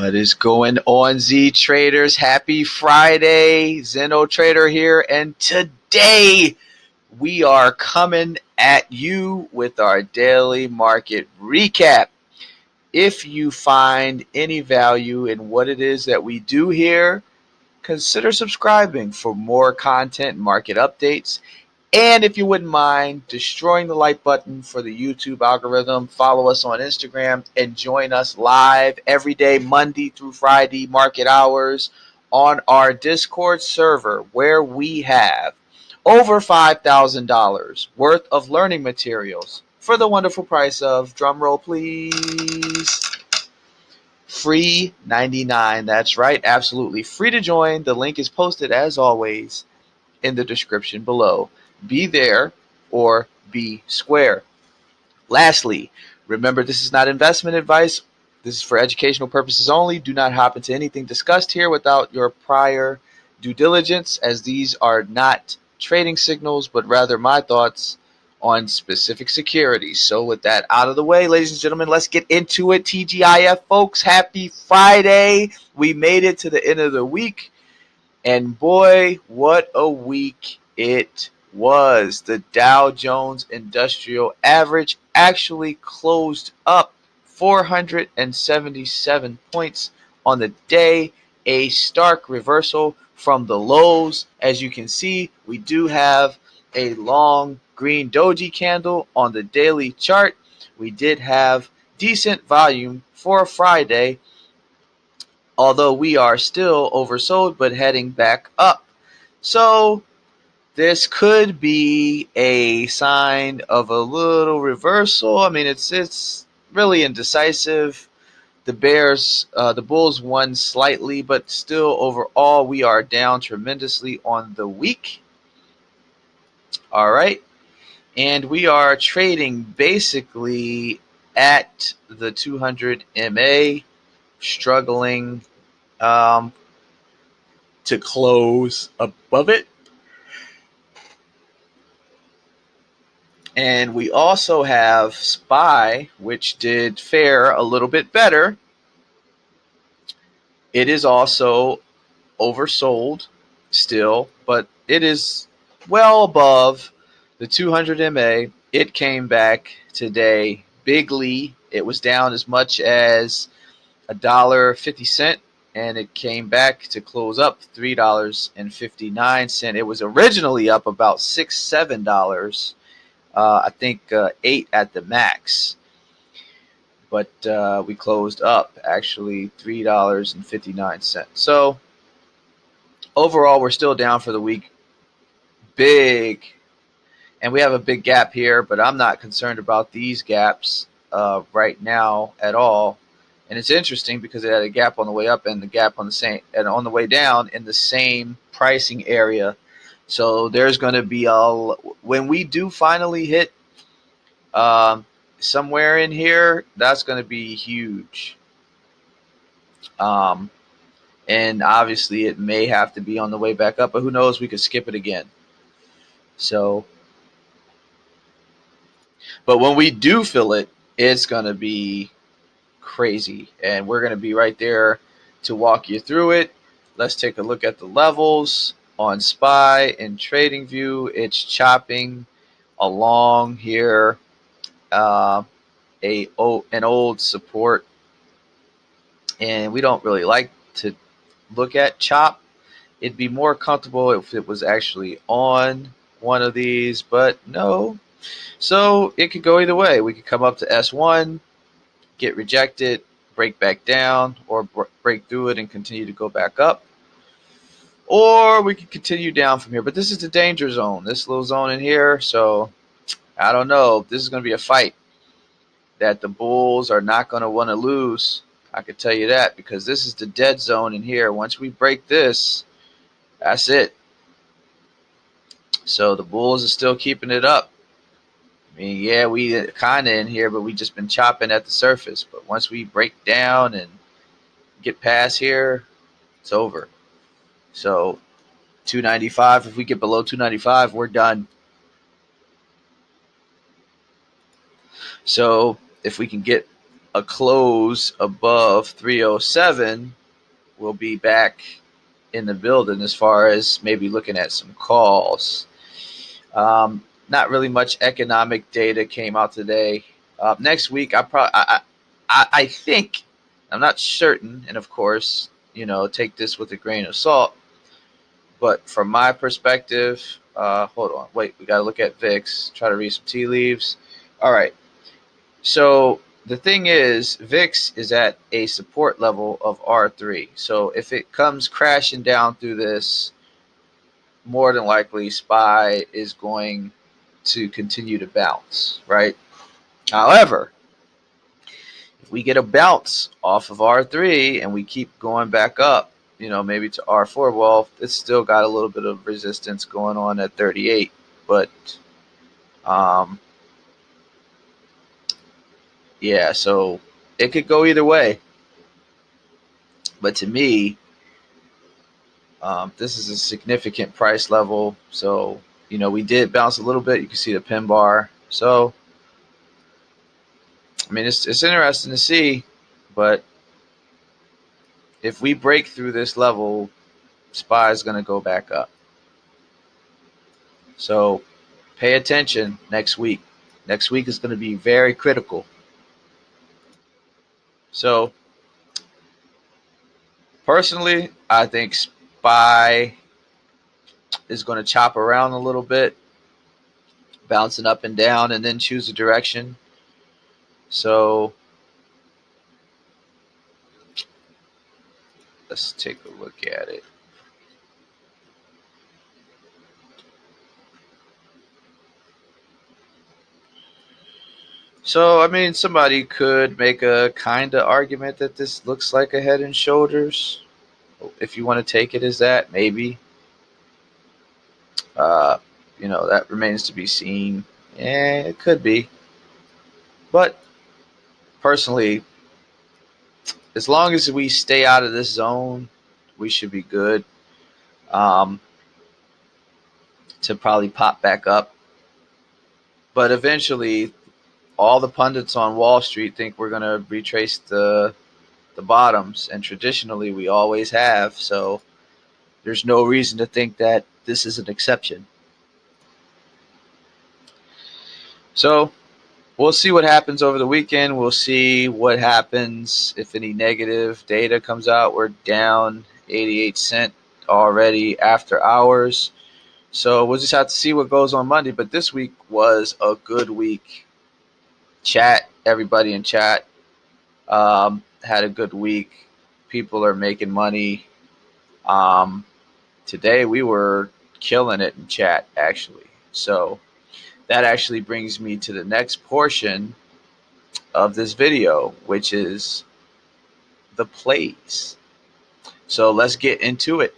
What is going on, Z traders? Happy Friday. Zeno Trader here, and today we are coming at you with our daily market recap. If you find any value in what it is that we do here, consider subscribing for more content and market updates. And if you wouldn't mind destroying the like button for the YouTube algorithm, follow us on Instagram and join us live every day, Monday through Friday, market hours, on our Discord server where we have over $5,000 worth of learning materials for the wonderful price of, drumroll please, free 99. That's right, absolutely free to join. The link is posted as always in the description below. Be there or be square. Lastly, remember this is not investment advice. This is for educational purposes only. Do not hop into anything discussed here without your prior due diligence, as these are not trading signals, but rather my thoughts on specific securities. So with that out of the way, ladies and gentlemen, let's get into it. TGIF, folks, happy Friday. We made it to the end of the week. And boy, what a week it was. The Dow Jones Industrial Average actually closed up 477 points on the day, a stark reversal from the lows. As you can see, we do have a long green doji candle on the daily chart. We did have decent volume for a Friday, although we are still oversold but heading back up. So this could be a sign of a little reversal. I mean, it's really indecisive. The Bulls won slightly, but still overall we are down tremendously on the week. All right. And we are trading basically at the 200 MA, struggling to close above it. And we also have SPY, which did fare a little bit better. It is also oversold still, but it is well above the 200 MA. It came back today bigly. It was down as much as $1.50, and it came back to close up $3.59. It was originally up about $6-7. I think 8 at the max, but we closed up actually $3.59. So overall, we're still down for the week. Big, and we have a big gap here, but I'm not concerned about these gaps right now at all. And it's interesting because it had a gap on the way up and the gap on the same and on the way down in the same pricing area. So there's going to be when we do finally hit somewhere in here, that's going to be huge. And obviously it may have to be on the way back up, but who knows, we could skip it again. So, but when we do fill it, it's going to be crazy, and we're going to be right there to walk you through it. Let's take a look at the levels on SPY and TradingView. It's chopping along here, an old support, and we don't really like to look at chop. It'd be more comfortable if it was actually on one of these, but no. So it could go either way. We could come up to S1, get rejected, break back down, or break through it and continue to go back up. Or we could continue down from here. But this is the danger zone, this little zone in here. So I don't know. This is going to be a fight that the Bulls are not going to want to lose. I could tell you that, because this is the dead zone in here. Once we break this, that's it. So the Bulls are still keeping it up. I mean, yeah, we kind of in here, but we just been chopping at the surface. But once we break down and get past here, it's over. So 295, if we get below 295, we're done. So if we can get a close above 307, we'll be back in the building as far as maybe looking at some calls. Not really much economic data came out today. Next week, I think, I'm not certain, and of course, take this with a grain of salt. But from my perspective, hold on, wait, we got to look at VIX, try to read some tea leaves. All right. So the thing is, VIX is at a support level of R3. So if it comes crashing down through this, more than likely SPY is going to continue to bounce, right? However, if we get a bounce off of R3 and we keep going back up, maybe to R4, well, it's still got a little bit of resistance going on at 38, but yeah, so it could go either way. But to me, this is a significant price level. So, we did bounce a little bit. You can see the pin bar. So, I mean, it's interesting to see, but if we break through this level, SPY is going to go back up. So pay attention next week. Next week is going to be very critical. So personally, I think SPY is going to chop around a little bit, bouncing up and down, and then choose a direction. So let's take a look at it. So, I mean, somebody could make a kind of argument that this looks like a head and shoulders. If you want to take it as that, maybe. That remains to be seen. Yeah, it could be. But personally, as long as we stay out of this zone, we should be good to probably pop back up. But eventually, all the pundits on Wall Street think we're going to retrace the bottoms, and traditionally we always have. So there's no reason to think that this is an exception. So we'll see what happens over the weekend. We'll see what happens if any negative data comes out. We're down 88 cents already after hours. So we'll just have to see what goes on Monday. But this week was a good week. Everybody in chat had a good week. People are making money. Today we were killing it in chat, actually. So that actually brings me to the next portion of this video, which is the plays. So let's get into it.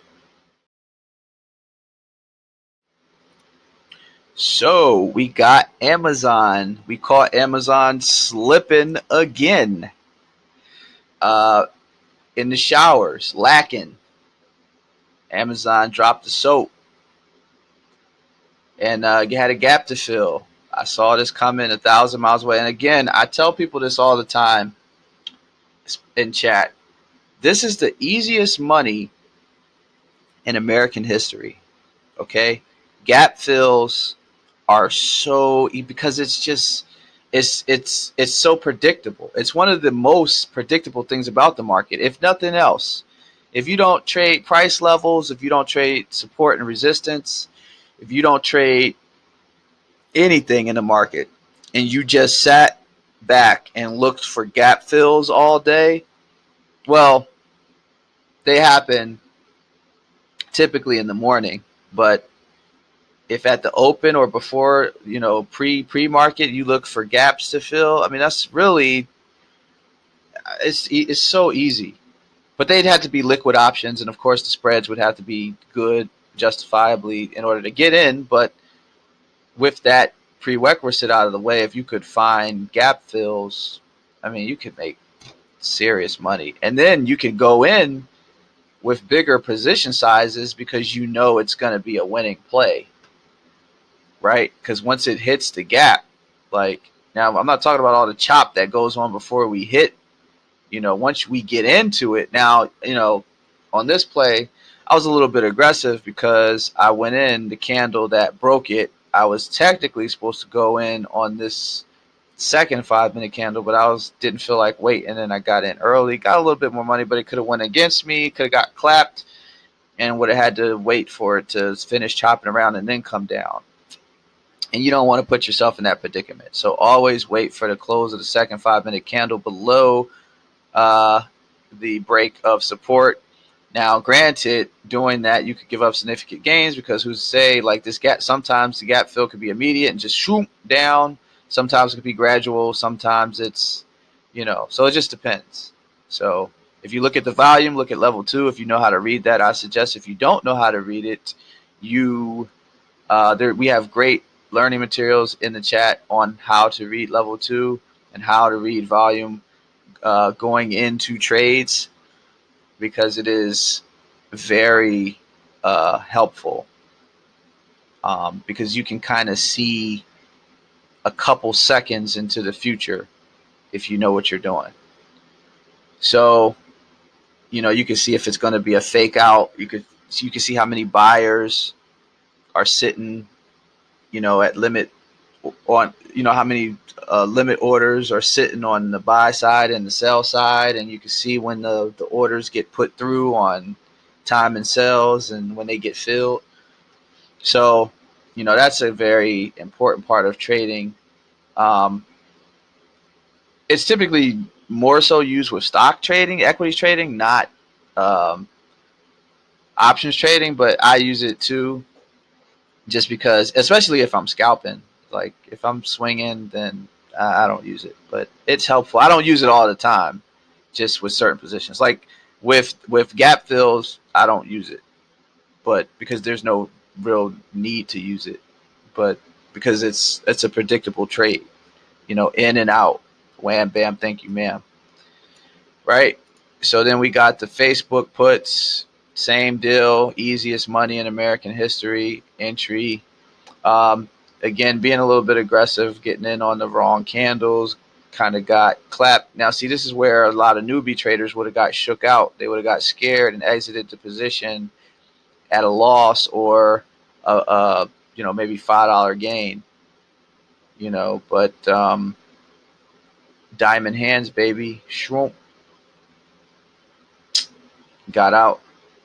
So we got Amazon. We caught Amazon slipping again. In the showers, lacking. Amazon dropped the soap. And you had a gap to fill. I saw this coming 1,000 miles away. And again, I tell people this all the time in chat. This is the easiest money in American history. Okay? Gap fills are so, because it's just, it's so predictable. It's one of the most predictable things about the market, if nothing else. If you don't trade price levels, if you don't trade support and resistance, if you don't trade anything in the market, and you just sat back and looked for gap fills all day, well, they happen typically in the morning. But if at the open or before, pre-market, you look for gaps to fill, I mean, that's really, it's so easy. But they'd have to be liquid options, and of course the spreads would have to be good justifiably in order to get in. But with that prerequisite out of the way, if you could find gap fills, I mean, you could make serious money. And then you can go in with bigger position sizes because it's going to be a winning play, right? Because once it hits the gap, like Now, I'm not talking about all the chop that goes on before we hit. Once we get into it, now, on this play, I was a little bit aggressive because I went in the candle that broke it. I was technically supposed to go in on this second 5-minute candle, but didn't feel like waiting, and then I got in early, got a little bit more money, but it could have went against me, could have got clapped, and would have had to wait for it to finish chopping around and then come down. And you don't want to put yourself in that predicament. So always wait for the close of the second 5-minute candle below uh, the break of support. Now, granted, doing that, you could give up significant gains because who's to say, like this gap, sometimes the gap fill could be immediate and just shoot down. Sometimes it could be gradual. Sometimes it's, so it just depends. So if you look at the volume, look at level 2. If you know how to read that, I suggest. If you don't know how to read it, we have great learning materials in the chat on how to read level 2 and how to read volume going into trades, because it is very helpful, because you can kind of see a couple seconds into the future if you know what you're doing. So, you can see if it's going to be a fake out. You can see how many buyers are sitting, at limit on, how many limit orders are sitting on the buy side and the sell side, and you can see when the orders get put through on time and sells and when they get filled. So, that's a very important part of trading. It's typically more so used with stock trading, equities trading, not um, options trading, but I use it too, just because, especially if I'm scalping. Like if I'm swinging, then I don't use it, but it's helpful. I don't use it all the time, just with certain positions. Like with gap fills, I don't use it, but because there's no real need to use it, but because it's a predictable trade, in and out, wham bam, thank you ma'am, right? So then we got the Facebook puts, same deal, easiest money in American history entry. Um, Again, being a little bit aggressive, getting in on the wrong candles, kind of got clapped. Now, see, this is where a lot of newbie traders would have got shook out. They would have got scared and exited the position at a loss or maybe $5 gain. But diamond hands, baby, shroom, got out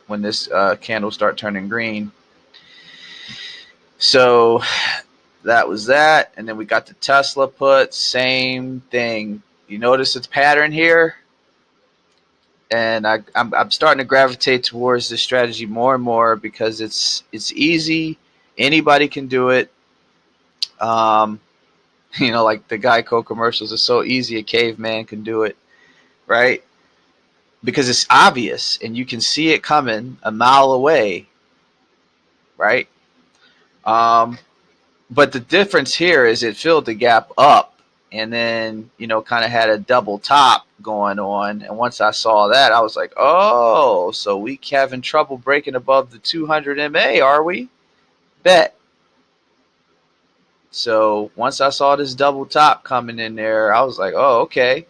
when this candle start turning green. So that was that. And then we got the Tesla put, same thing. You notice its pattern here? And I'm starting to gravitate towards this strategy more and more because it's easy. Anybody can do it. Um, like the Geico commercials, it's so easy a caveman can do it, right? Because it's obvious and you can see it coming a mile away, right? But the difference here is it filled the gap up and then, kind of had a double top going on. And once I saw that, I was like, oh, so we having trouble breaking above the 200 MA, are we? Bet. So once I saw this double top coming in there, I was like, oh, okay.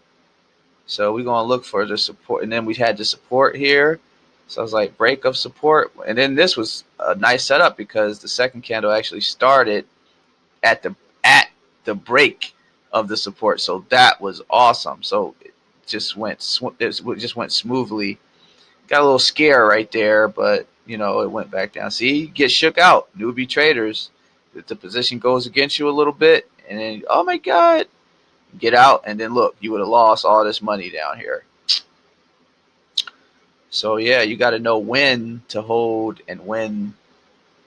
So we're going to look for the support. And then we had the support here. So I was like, break of support. And then this was a nice setup because the second candle actually started at the break of the support. So that was awesome. So it just went smoothly. Got a little scare right there, but it went back down. See, get shook out. Newbie traders, if the position goes against you a little bit, and then oh my god, get out, and then look, you would have lost all this money down here. So yeah, you got to know when to hold and when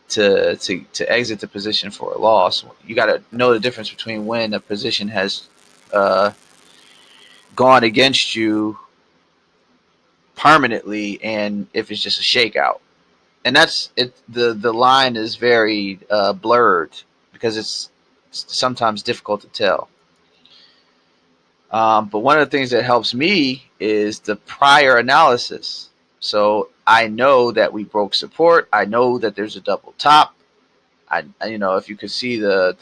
to exit the position for a loss. You got to know the difference between when a position has gone against you permanently and if it's just a shakeout. And that's it. The line is very blurred because it's sometimes difficult to tell. But one of the things that helps me is the prior analysis. So I know that we broke support. I know that there's a double top. If you could see the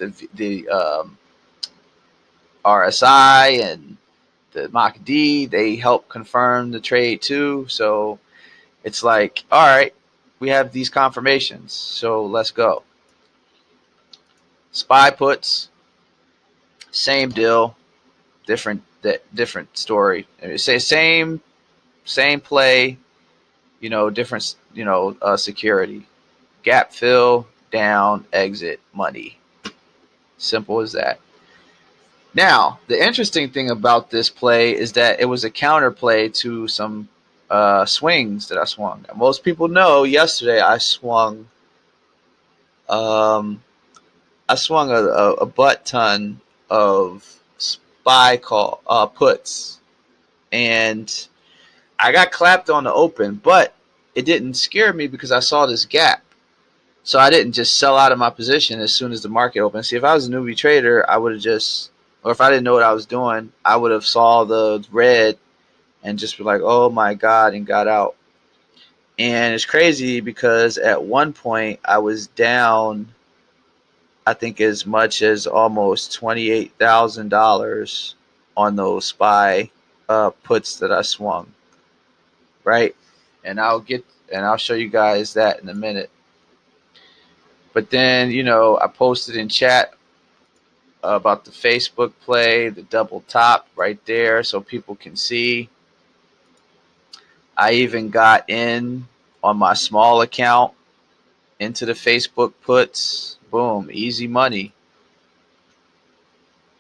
RSI and the MACD, they help confirm the trade too. So it's like, all right, we have these confirmations, so let's go. SPY puts, same deal, different story. Say same play, different security. Gap fill, down, exit, money. Simple as that. Now, the interesting thing about this play is that it was a counterplay to some swings that I swung. Now, most people know yesterday I swung um, a butt ton of SPY call puts, and I got clapped on the open, but it didn't scare me because I saw this gap. So I didn't just sell out of my position as soon as the market opened. See, if I was a newbie trader, I would have just, or if I didn't know what I was doing, I would have saw the red and just be like, oh my God, and got out. And it's crazy because at one point I was down, I think as much as almost $28,000 on those SPY puts that I swung, right? And I'll show you guys that in a minute. But then, I posted in chat about the Facebook play, the double top right there so people can see. I even got in on my small account into the Facebook puts. Boom, easy money.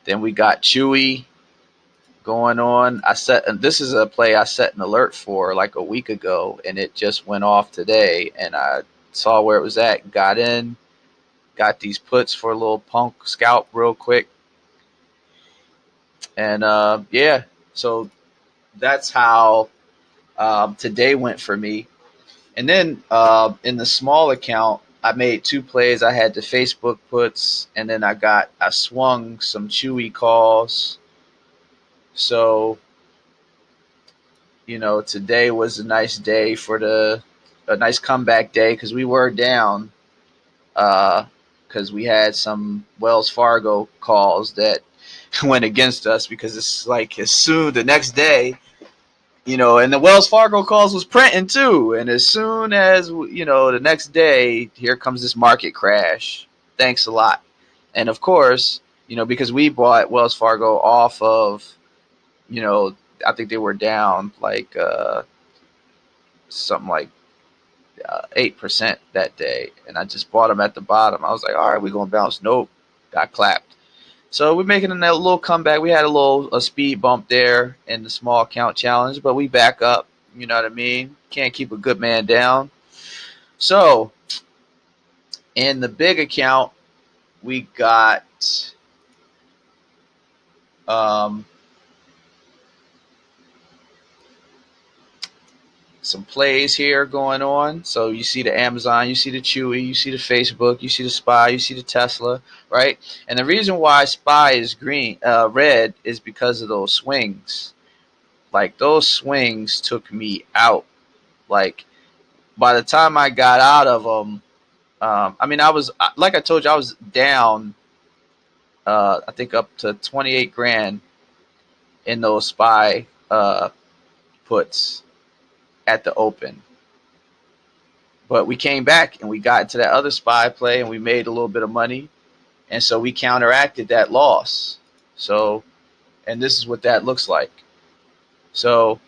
Then we got Chewy going on. This is a play I set an alert for like a week ago, and it just went off today, and I saw where it was at, got in, got these puts for a little punk scalp real quick. And yeah, so that's how today went for me. And then in the small account, I made 2 plays. I had the Facebook puts, and then I swung some Chewy calls. So, today was a nice day a nice comeback day because we were down because we had some Wells Fargo calls that went against us because it's like as soon the next day, and the Wells Fargo calls was printing too. And as soon as, the next day, here comes this market crash. Thanks a lot. And of course, because we bought Wells Fargo off of, I think they were down like something like 8% that day. And I just bought them at the bottom. I was like, all right, we're going to bounce. Nope. Got clapped. So we're making a little comeback. We had a speed bump there in the small account challenge, but we back up. You know what I mean? Can't keep a good man down. So in the big account, we got some plays here going on. So you see the Amazon, you see the Chewy, you see the Facebook, you see the SPY, you see the Tesla, right? And the reason why SPY is red is because of those swings. Like those swings took me out. Like by the time I got out of them, I was, like I told you, I was down, I think up to 28 grand in those SPY puts at the open. But we came back and we got into that other SPY play and we made a little bit of money. And so we counteracted that loss. So, and this is what that looks like. So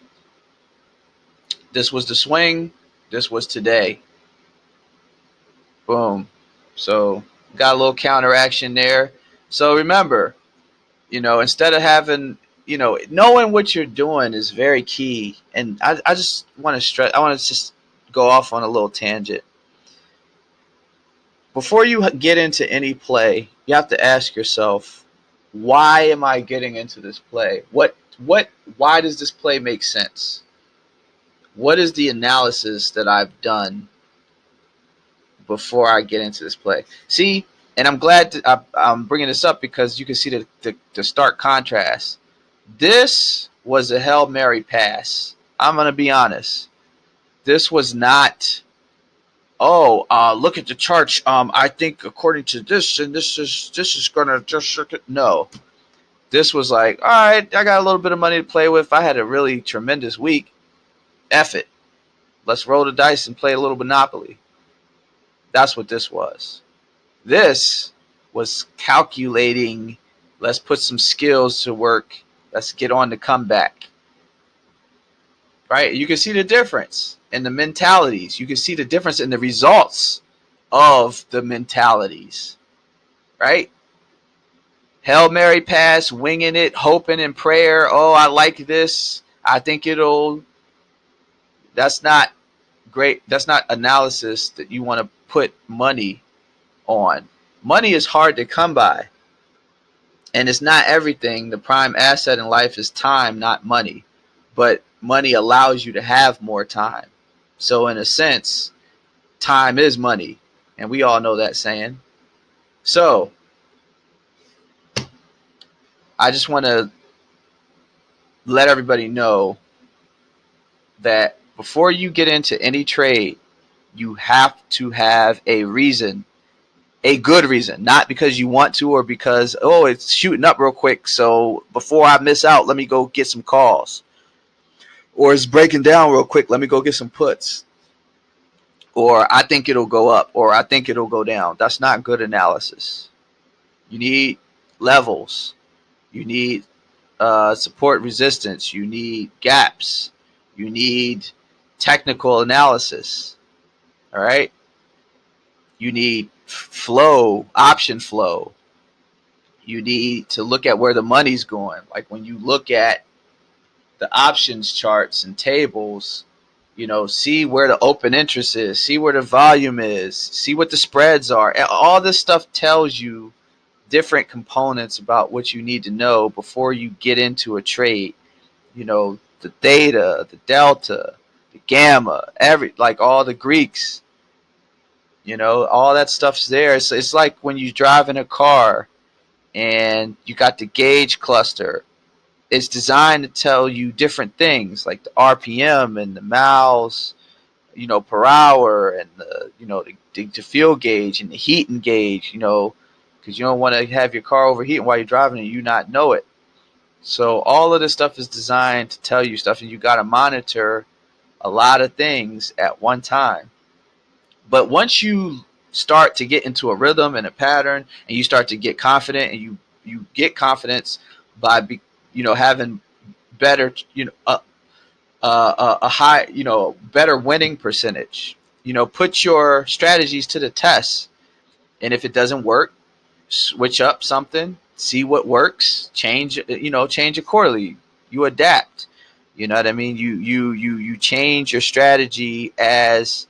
this was the swing. This was today. Boom. So got a little counteraction there. So remember, instead of having, knowing what you're doing is very key. And I just want to stress, I want to just go off on a little tangent. Before you get into any play, you have to ask yourself, why am I getting into this play? Why does this play make sense? What is the analysis that I've done before I get into this play? See, and I'm glad I'm bringing this up because you can see the stark contrast. This was a Hail Mary pass. I'm going to be honest. This was not, look at the chart. I think according to this, and this is going to just, no. This was like, all right, I got a little bit of money to play with. I had a really tremendous week. F it. Let's roll the dice and play a little Monopoly. That's what this was. This was calculating, let's put some skills to work. Let's get on the comeback. Right? You can see the difference in the mentalities. You can see the difference in the results of the mentalities. Right? Hail Mary pass, winging it, hoping in prayer. Oh, I like this. I think it'll. That's not great. That's not analysis that you want to put money on. Money is hard to come by, and it's not everything. The prime asset in life is time, not money. But money allows you to have more time. So in a sense, time is money, and we all know that saying. So I just want to let everybody know that before you get into any trade, you have to have a reason, a good reason, not because you want to or because, oh, it's shooting up real quick. So before I miss out, let me go get some calls. Or it's breaking down real quick. Let me go get some puts. Or I think it'll go up. Or I think it'll go down. That's not good analysis. You need levels. You need support resistance. You need gaps. You need technical analysis. All right. You need flow, option flow. You need to look at where the money's going. Like when you look at the options charts and tables, see where the open interest is, see where the volume is, see what the spreads are. All this stuff tells you different components about what you need to know before you get into a trade. The theta, the delta, the gamma, like all the Greeks, all that stuff's there. It's like when you drive in a car and you got the gauge cluster. It's designed to tell you different things like the RPM and the miles, per hour, and the fuel gauge and the heating gauge, because you don't want to have your car overheating while you're driving and you not know it. So all of this stuff is designed to tell you stuff, and you got to monitor a lot of things at one time. But once you start to get into a rhythm and a pattern, and you start to get confident, and you get confidence by having better, a high, better winning percentage. Put your strategies to the test, and if it doesn't work, switch up something, see what works, change accordingly. You adapt. You know what I mean? You change your strategy as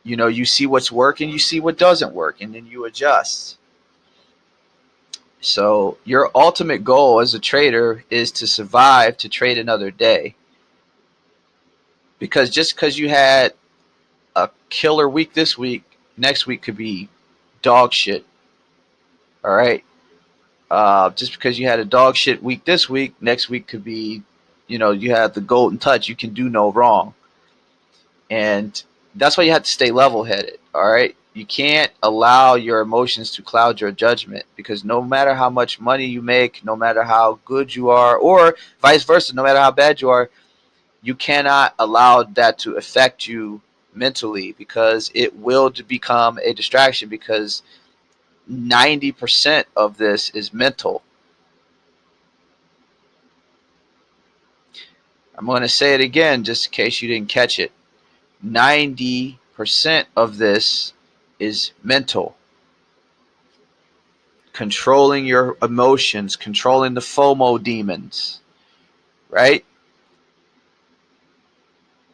you see what's working, you see what doesn't work, and then you adjust. So your ultimate goal as a trader is to survive to trade another day. Because just because you had a killer week this week, next week could be dog shit. All right. Just because you had a dog shit week this week, next week could be, you have the golden touch. You can do no wrong. And that's why you have to stay level headed. All right. You can't allow your emotions to cloud your judgment, because no matter how much money you make, no matter how good you are, or vice versa, no matter how bad you are, you cannot allow that to affect you mentally, because it will become a distraction, because 90% of this is mental. I'm going to say it again just in case you didn't catch it. 90% of this is mental. Controlling your emotions, controlling the FOMO demons, right?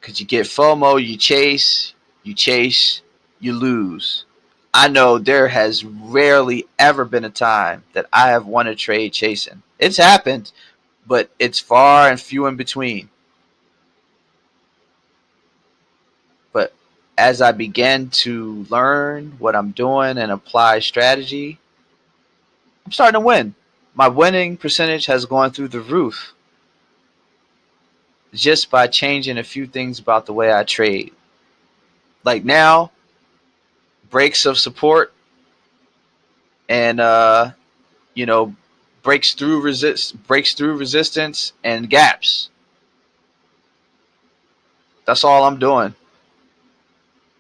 Because you get FOMO, you chase, you lose. I know there has rarely ever been a time that I have won a trade chasing. It's happened, but it's far and few in between. But as I began to learn what I'm doing and apply strategy, I'm starting to win. My winning percentage has gone through the roof just by changing a few things about the way I trade. Like now, breaks of support and, you know, breaks through resistance and gaps. That's all I'm doing.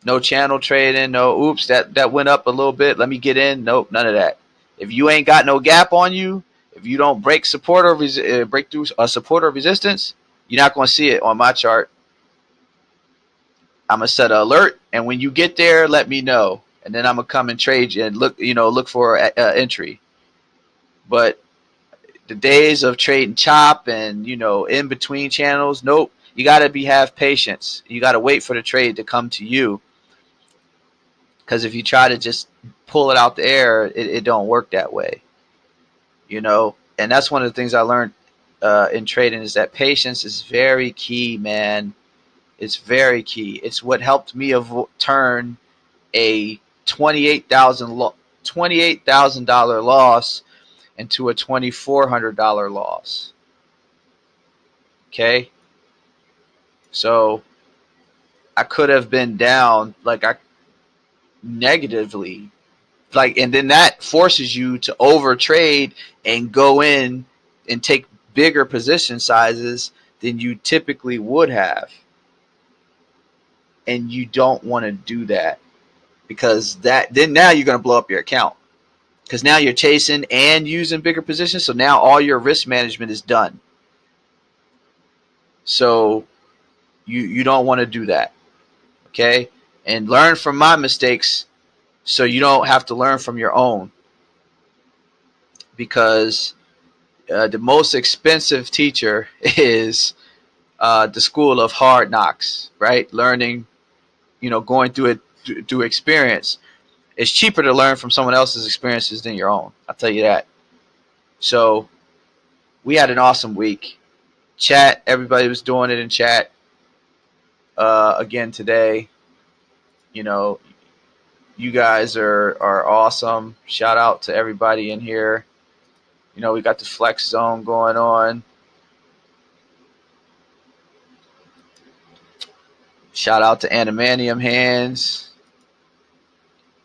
No channel trading. No, oops, that went up a little bit. Let me get in. Nope, none of that. If you ain't got no gap on you, if you don't break support or break through a support or resistance, you're not going to see it on my chart. I'm gonna set an alert, and when you get there, let me know, and then I'm gonna come and trade you and look for entry. But the days of trading chop and in between channels, nope. You gotta have patience. You gotta wait for the trade to come to you, because if you try to just pull it out the air, it don't work that way. And that's one of the things I learned in trading, is that patience is very key, man. It's very key. It's what helped me turn a $28,000 loss into a $2,400 loss. Okay, so I could have been down negatively, and then that forces you to overtrade and go in and take bigger position sizes than you typically would have, and you don't want to do that, because then now you're going to blow up your account, because now you're chasing and using bigger positions. So now all your risk management is done. So you don't want to do that. Okay, and learn from my mistakes so you don't have to learn from your own, because the most expensive teacher is the school of hard knocks, right? Learning, going through it through experience. It's cheaper to learn from someone else's experiences than your own. I'll tell you that. So we had an awesome week. Chat, everybody was doing it in chat again today. You guys are awesome. Shout out to everybody in here. We got the flex zone going on. Shout out to Animanium Hands.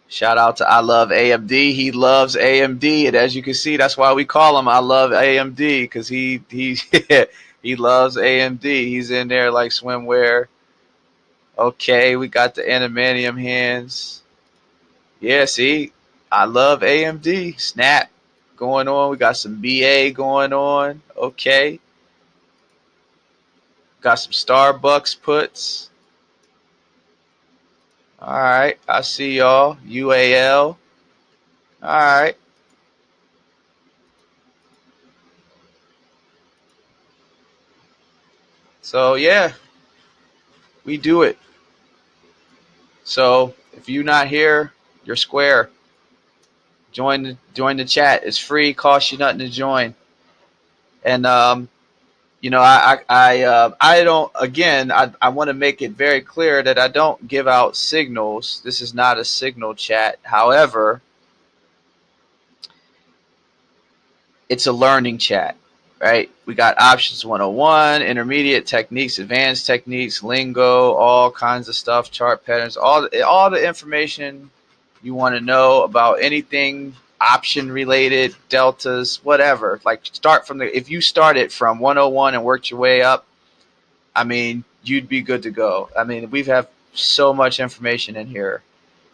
Shout out to I Love AMD. He loves AMD, and as you can see, that's why we call him I Love AMD, because he he loves AMD. He's in there like swimwear. Okay, we got the Animanium Hands. Yeah, see, I love AMD. Snap going on. We got some BA going on. Okay, got some Starbucks puts. All right, I see y'all. UAL. All right. So yeah, we do it. So if you're not here, you're square. Join the chat. It's free. Costs you nothing to join. And I don't. Again, I want to make it very clear that I don't give out signals. This is not a signal chat. However, it's a learning chat, right? We got options 101, intermediate techniques, advanced techniques, lingo, all kinds of stuff, chart patterns, all the information you want to know about anything option related, deltas, whatever. Like if you started from 101 and worked your way up, I mean, you'd be good to go. I mean, we've have so much information in here.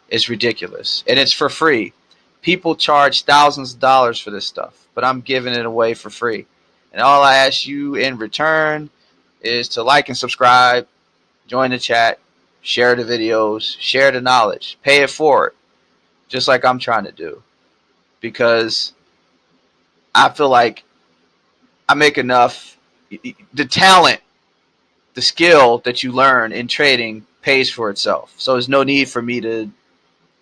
It's ridiculous. And it's for free. People charge thousands of dollars for this stuff, but I'm giving it away for free. And all I ask you in return is to like and subscribe, join the chat, share the videos, share the knowledge, pay it forward, just like I'm trying to do. Because I feel like I make enough. The talent, the skill that you learn in trading pays for itself. So there's no need for me to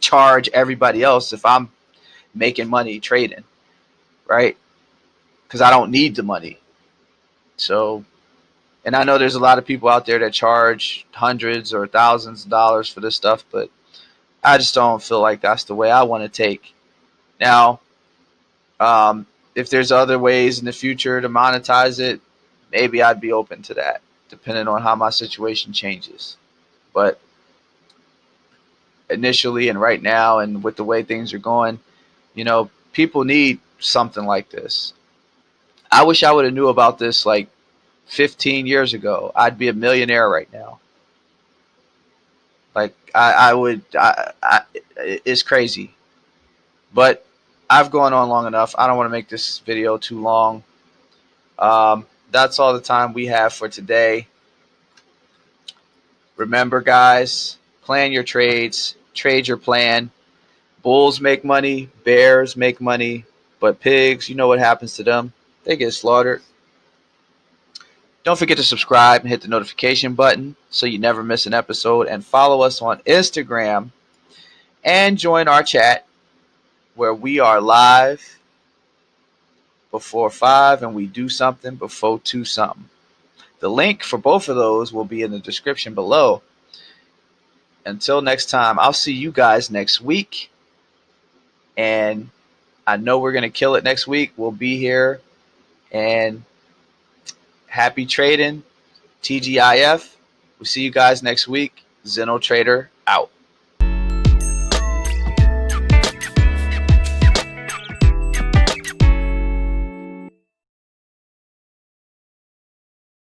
charge everybody else if I'm making money trading, right? Because I don't need the money. So, and I know there's a lot of people out there that charge hundreds or thousands of dollars for this stuff, but I just don't feel like that's the way I want to take. Now, if there's other ways in the future to monetize it, maybe I'd be open to that, depending on how my situation changes. But initially and right now, and with the way things are going, people need something like this. I wish I would have knew about this like 15 years ago. I'd be a millionaire right now. Like I would. It's crazy, but I've gone on long enough. I don't want to make this video too long. That's all the time we have for today. Remember, guys, plan your trades, trade your plan. Bulls make money, bears make money, but pigs, you know what happens to them? They get slaughtered. Don't forget to subscribe and hit the notification button so you never miss an episode. And follow us on Instagram and join our chat where we are live before 5 and we do something before 2 something. The link for both of those will be in the description below. Until next time, I'll see you guys next week. And I know we're going to kill it next week. We'll be here. And happy trading. TGIF. We'll see you guys next week. 𝘉𝘓𝘓𝘓𝘚 out.